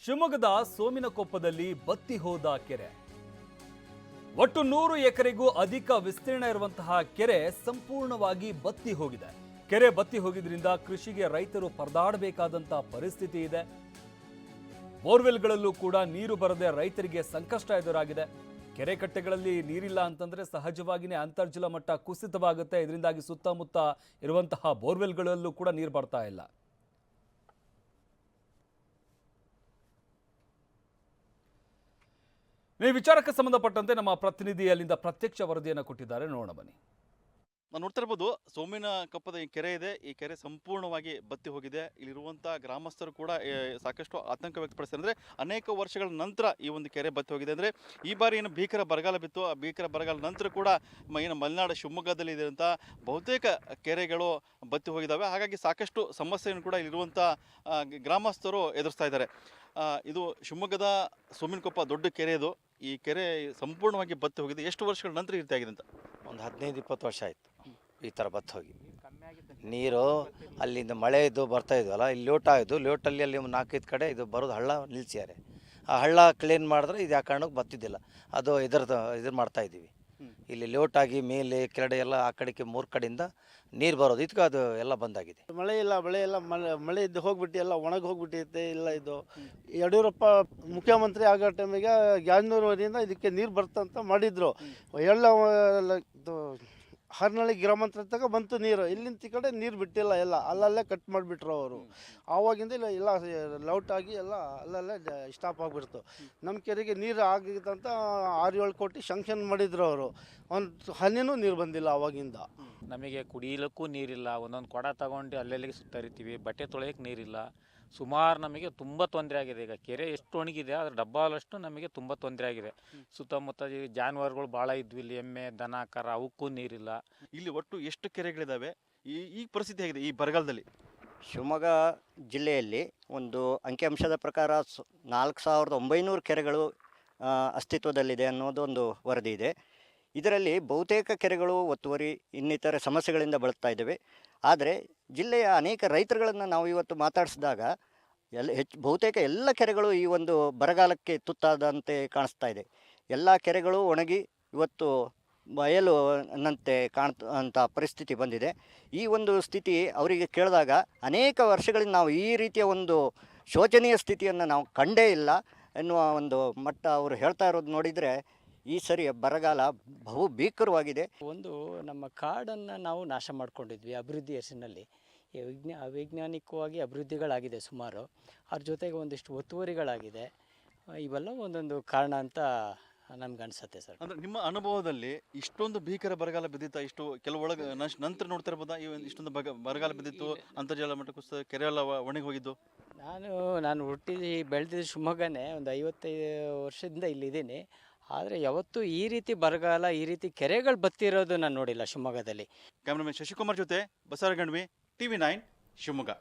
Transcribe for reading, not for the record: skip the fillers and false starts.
ಶಿವಮೊಗ್ಗದ ಸೋಮಿನಕೊಪ್ಪದಲ್ಲಿ ಬತ್ತಿ ಹೋದ ಕೆರೆ. ಒಟ್ಟು 100 ಎಕರೆಗೂ ಅಧಿಕ ವಿಸ್ತೀರ್ಣ ಇರುವಂತಹ ಕೆರೆ ಸಂಪೂರ್ಣವಾಗಿ ಬತ್ತಿ ಹೋಗಿದೆ. ಕೆರೆ ಬತ್ತಿ ಹೋಗಿದ್ರಿಂದ ಕೃಷಿಗೆ ರೈತರು ಪರದಾಡಬೇಕಾದಂತಹ ಪರಿಸ್ಥಿತಿ ಇದೆ. ಬೋರ್ವೆಲ್ಗಳಲ್ಲೂ ಕೂಡ ನೀರು ಬರದೆ ರೈತರಿಗೆ ಸಂಕಷ್ಟ ಎದುರಾಗಿದೆ. ಕೆರೆ ಕಟ್ಟೆಗಳಲ್ಲಿ ನೀರಿಲ್ಲ ಅಂತಂದ್ರೆ ಸಹಜವಾಗಿಯೇ ಅಂತರ್ಜಲ ಮಟ್ಟ ಕುಸಿತವಾಗುತ್ತೆ. ಇದರಿಂದಾಗಿ ಸುತ್ತಮುತ್ತ ಇರುವಂತಹ ಬೋರ್ವೆಲ್ಗಳಲ್ಲೂ ಕೂಡ ನೀರು ಬರ್ತಾ ಇಲ್ಲ. ಈ ವಿಚಾರಕ್ಕೆ ಸಂಬಂಧಪಟ್ಟಂತೆ ನಮ್ಮ ಪ್ರತಿನಿಧಿ ಅಲ್ಲಿಂದ ಪ್ರತ್ಯಕ್ಷ ವರದಿಯನ್ನು ಕೊಟ್ಟಿದ್ದಾರೆ, ನೋಡೋಣ ಬನ್ನಿ. ನಾವು ನೋಡ್ತಾ ಇರ್ಬೋದು, ಸೋಮಿನಕೊಪ್ಪದ ಈ ಕೆರೆ ಇದೆ. ಈ ಕೆರೆ ಸಂಪೂರ್ಣವಾಗಿ ಬತ್ತಿ ಹೋಗಿದೆ. ಇಲ್ಲಿರುವಂಥ ಗ್ರಾಮಸ್ಥರು ಕೂಡ ಸಾಕಷ್ಟು ಆತಂಕ ವ್ಯಕ್ತಪಡಿಸ್ತಾರೆ. ಅಂದರೆ ಅನೇಕ ವರ್ಷಗಳ ನಂತರ ಈ ಒಂದು ಕೆರೆ ಬತ್ತಿ ಹೋಗಿದೆ. ಅಂದರೆ ಈ ಬಾರಿ ಏನು ಭೀಕರ ಬರಗಾಲ ಬಿತ್ತು, ಆ ಭೀಕರ ಬರಗಾಲ ನಂತರ ಕೂಡ ಏನು ಮಲೆನಾಡು ಶಿವಮೊಗ್ಗದಲ್ಲಿ ಇರುವಂಥ ಬಹುತೇಕ ಕೆರೆಗಳು ಬತ್ತಿ ಹೋಗಿದ್ದಾವೆ. ಹಾಗಾಗಿ ಸಾಕಷ್ಟು ಸಮಸ್ಯೆಯನ್ನು ಕೂಡ ಇಲ್ಲಿರುವಂಥ ಗ್ರಾಮಸ್ಥರು ಎದುರಿಸ್ತಾ ಇದ್ದಾರೆ. ಇದು ಶಿವಮೊಗ್ಗದ ಸೋಮಿನಕೊಪ್ಪ ದೊಡ್ಡ ಕೆರೆ. ಇದು ಈ ಕೆರೆ ಸಂಪೂರ್ಣವಾಗಿ ಬತ್ತಿ ಹೋಗಿದೆ. ಎಷ್ಟು ವರ್ಷಗಳ ನಂತರ ಇರ್ತಾ ಆಗಿದೆ ಅಂತ? ಒಂದು 15-20 ವರ್ಷ ಆಯಿತು ಈ ಥರ ಬತ್ತು ಹೋಗಿ. ನೀರು ಅಲ್ಲಿಂದ ಮಳೆ ಇದು ಬರ್ತಾ ಇದ್ವಲ್ಲ, ಇಲ್ಲಿ ಲೋಟ ಇದು ಲೋಟಲ್ಲಿ ಅಲ್ಲಿ 4-5 ಕಡೆ ಇದು ಬರೋದು ಹಳ್ಳ ನಿಲ್ಸಿದ್ದಾರೆ. ಆ ಹಳ್ಳ ಕ್ಲೀನ್ ಮಾಡಿದ್ರೆ ಇದು ಯಾವ ಕಾರಣಕ್ಕೆ ಬತ್ತಿದ್ದಿಲ್ಲ. ಅದು ಇದನ್ನು ಮಾಡ್ತಾ ಇದ್ದೀವಿ. ಇಲ್ಲಿ ಲೋಟಾಗಿ ಮೇಲೆ ಕೆಳಗಡೆ ಎಲ್ಲ ಆ ಕಡೆಗೆ 3 ಕಡೆಯಿಂದ ನೀರು ಬರೋದು, ಇದಕ್ಕೆ ಅದು ಎಲ್ಲ ಬಂದಾಗಿದೆ. ಮಳೆ ಇಲ್ಲ, ಬೆಳೆ ಎಲ್ಲ ಮಳೆ ಇದ್ದು ಹೋಗ್ಬಿಟ್ಟು ಎಲ್ಲ ಒಣಗಿ ಹೋಗ್ಬಿಟ್ಟೈತೆ. ಇಲ್ಲ ಇದು ಯಡಿಯೂರಪ್ಪ ಮುಖ್ಯಮಂತ್ರಿ ಆಗೋ ಟೈಮಿಗೆ ಗ್ಯಾಜನೂರುವರೆಯಿಂದ ಇದಕ್ಕೆ ನೀರು ಬರ್ತಂತ ಮಾಡಿದ್ರು. ಎಲ್ಲ ಇದು ಹರ್ನಳ್ಳಿ ಗ್ರಾಮಾಂತರ ತನಕ ಬಂತು ನೀರು. ಇಲ್ಲಿಂದ ಈ ಕಡೆ ನೀರು ಬಿಟ್ಟಿಲ್ಲ, ಎಲ್ಲ ಅಲ್ಲಲ್ಲೇ ಕಟ್ ಮಾಡಿಬಿಟ್ರು ಅವರು. ಆವಾಗಿಂದ ಇಲ್ಲ ಲೌಟಾಗಿ ಎಲ್ಲ ಅಲ್ಲಲ್ಲೇ ಸ್ಟಾಪ್ ಆಗಿಬಿಡ್ತು. ನಮ್ಮ ಕೆರೆಗೆ ನೀರು ಆಗಿತ್ತಂತ 6-7 ಕೋಟಿ ಶಾಂಕ್ಷನ್ ಮಾಡಿದ್ರು ಅವರು. ಒಂದು ಹನಿನೂ ನೀರು ಬಂದಿಲ್ಲ ಆವಾಗಿಂದ. ನಮಗೆ ಕುಡಿಯಲಿಕ್ಕೂ ನೀರಿಲ್ಲ. ಒಂದೊಂದು ಕೊಡ ತಗೊಂಡು ಅಲ್ಲೆಲ್ಲಿಗೆ ಸುತ್ತರಿತೀವಿ. ಬಟ್ಟೆ ತೊಳೆಯೋಕ್ಕೆ ನೀರಿಲ್ಲ. ಸುಮಾರು ನಮಗೆ ತುಂಬ ತೊಂದರೆ ಆಗಿದೆ. ಈಗ ಕೆರೆ ಎಷ್ಟು ಒಣಗಿದೆ ಅದ್ರ ಡಬ್ಬಾಲಷ್ಟು ನಮಗೆ ತುಂಬ ತೊಂದರೆ ಆಗಿದೆ. ಸುತ್ತಮುತ್ತ ಜಾನುವಾರುಗಳು ಭಾಳ ಇದ್ವಿ. ಇಲ್ಲಿ ಎಮ್ಮೆ, ದನ, ಕರ ಅವಕ್ಕೂ ನೀರಿಲ್ಲ. ಇಲ್ಲಿ ಒಟ್ಟು ಎಷ್ಟು ಕೆರೆಗಳಿದ್ದಾವೆ? ಈ ಪರಿಸ್ಥಿತಿ ಆಗಿದೆ ಈ ಬರಗಾಲದಲ್ಲಿ. ಶಿವಮೊಗ್ಗ ಜಿಲ್ಲೆಯಲ್ಲಿ ಒಂದು ಅಂಕಿಅಂಶದ ಪ್ರಕಾರ 4900 ಕೆರೆಗಳು ಅಸ್ತಿತ್ವದಲ್ಲಿದೆ ಅನ್ನೋದೊಂದು ವರದಿ ಇದೆ. ಇದರಲ್ಲಿ ಬಹುತೇಕ ಕೆರೆಗಳು ಒತ್ತುವರಿ ಇನ್ನಿತರ ಸಮಸ್ಯೆಗಳಿಂದ ಬಳಲ್ತಾ ಇದ್ದೇವೆ. ಆದರೆ ಜಿಲ್ಲೆಯ ಅನೇಕ ರೈತರುಗಳನ್ನು ನಾವು ಇವತ್ತು ಮಾತಾಡಿಸಿದಾಗ ಬಹುತೇಕ ಎಲ್ಲ ಕೆರೆಗಳು ಈ ಒಂದು ಬರಗಾಲಕ್ಕೆ ತುತ್ತಾದಂತೆ ಕಾಣಿಸ್ತಾ ಇದೆ. ಎಲ್ಲ ಕೆರೆಗಳು ಒಣಗಿ ಇವತ್ತು ಬಯಲು ಅನ್ನಂತೆ ಕಾಣ್ತ ಪರಿಸ್ಥಿತಿ ಬಂದಿದೆ. ಈ ಒಂದು ಸ್ಥಿತಿ ಅವರಿಗೆ ಕೇಳಿದಾಗ ಅನೇಕ ವರ್ಷಗಳಿಂದ ನಾವು ಈ ರೀತಿಯ ಒಂದು ಶೋಚನೀಯ ಸ್ಥಿತಿಯನ್ನು ನಾವು ಕಂಡೇ ಇಲ್ಲ ಎನ್ನುವ ಒಂದು ಮಟ್ಟ ಅವರು ಹೇಳ್ತಾ ಇರೋದು ನೋಡಿದರೆ ಈ ಸರಿ ಬರಗಾಲ ಬಹು ಭೀಕರವಾಗಿದೆ. ಒಂದು ನಮ್ಮ ಕಾಡನ್ನು ನಾವು ನಾಶ ಮಾಡ್ಕೊಂಡಿದ್ವಿ ಅಭಿವೃದ್ಧಿ ಹೆಸರಿನಲ್ಲಿ. ಅವೈಜ್ಞಾನಿಕವಾಗಿ ಅಭಿವೃದ್ಧಿಗಳಾಗಿದೆ ಸುಮಾರು. ಅದ್ರ ಜೊತೆಗೆ ಒಂದಿಷ್ಟು ಒತ್ತುವರಿಗಳಾಗಿದೆ. ಇವೆಲ್ಲ ಒಂದೊಂದು ಕಾರಣ ಅಂತ ನಮ್ಗನ್ಸುತ್ತೆ ಸರ್. ಅಂದರೆ ನಿಮ್ಮ ಅನುಭವದಲ್ಲಿ ಇಷ್ಟೊಂದು ಭೀಕರ ಬರಗಾಲ ಬಿದ್ದಿತ್ತ? ಇಷ್ಟು ಕೆಲವೊಳಗೆ ನಂತರ ನೋಡ್ತಾ ಇರ್ಬೋದಾ ಇಷ್ಟೊಂದು ಬರಗಾಲ ಬಿದ್ದಿತ್ತು, ಅಂತರ್ಜಲ ಮಟ್ಟ ಕುಸಿತ, ಕೆರೆ ಎಲ್ಲ ಒಣಗಿ ಹೋಗಿದ್ದು? ನಾನು ಹುಟ್ಟಿ ಬೆಳೆದಿದ್ದು ಶಿವಮೊಗ್ಗನೇ. ಒಂದು 55 ವರ್ಷದಿಂದ ಇಲ್ಲಿದ್ದೀನಿ. ಆದರೆ ಯಾವತ್ತೂ ಈ ರೀತಿ ಬರಗಾಲ, ಈ ರೀತಿ ಕೆರೆಗಳು ಬತ್ತಿರೋದು ನಾನು ನೋಡಿಲ್ಲ ಶಿವಮೊಗ್ಗದಲ್ಲಿ. ಕ್ಯಾಮ್ರಾಮನ್ ಶಶಿಕುಮಾರ್ ಜೊತೆ ಬಸವರಾಜ್ ಗಂಡ್ವಿ, TV9 ಶಿವಮೊಗ್ಗ.